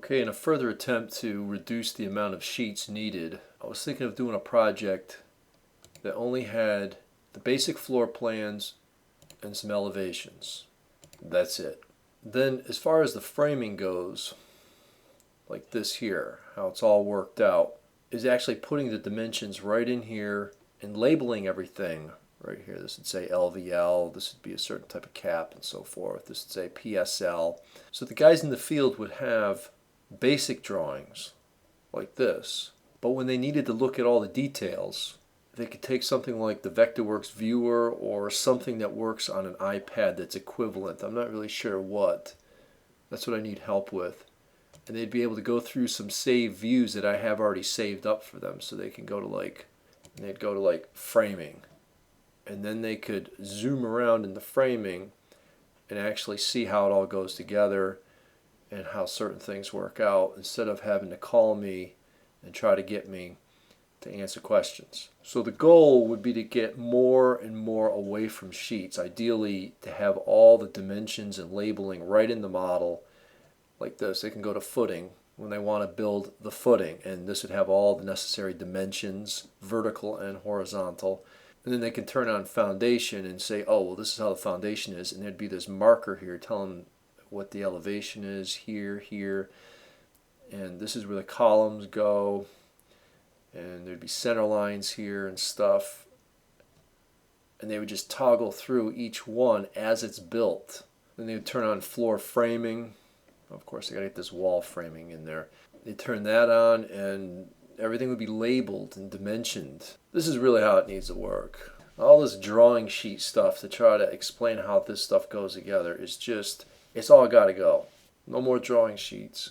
Okay, in a further attempt to reduce the amount of sheets needed, I was thinking of doing a project that only had the basic floor plans and some elevations. That's it. Then as far as the framing goes, like this here, how it's all worked out, is actually putting the dimensions right in here and labeling everything right here. This would say LVL, this would be a certain type of cap and so forth. This would say PSL. So the guys in the field would have basic drawings like this, but when they needed to look at all the details, they could take something like the Vectorworks viewer or something that works on an iPad that's equivalent. I'm not really sure what. That's what I need help with. And they'd be able to go through some saved views that I have already saved up for them, so they can go to they'd go to framing, and then they could zoom around in the framing and actually see how it all goes together and how certain things work out, instead of having to call me and try to get me to answer questions. So the goal would be to get more and more away from sheets, ideally to have all the dimensions and labeling right in the model like this. They can go to footing when they want to build the footing, and this would have all the necessary dimensions, vertical and horizontal. And then they can turn on foundation and say, oh, well, this is how the foundation is, and there'd be this marker here telling what the elevation is here, and this is where the columns go, and there'd be center lines here and stuff, and they would just toggle through each one as it's built. Then they would turn on floor framing. Of course, I gotta get this wall framing in there. They turn that on, and everything would be labeled and dimensioned. This is really how it needs to work. All this drawing sheet stuff to try to explain how this stuff goes together is just, it's all got to go. No more drawing sheets.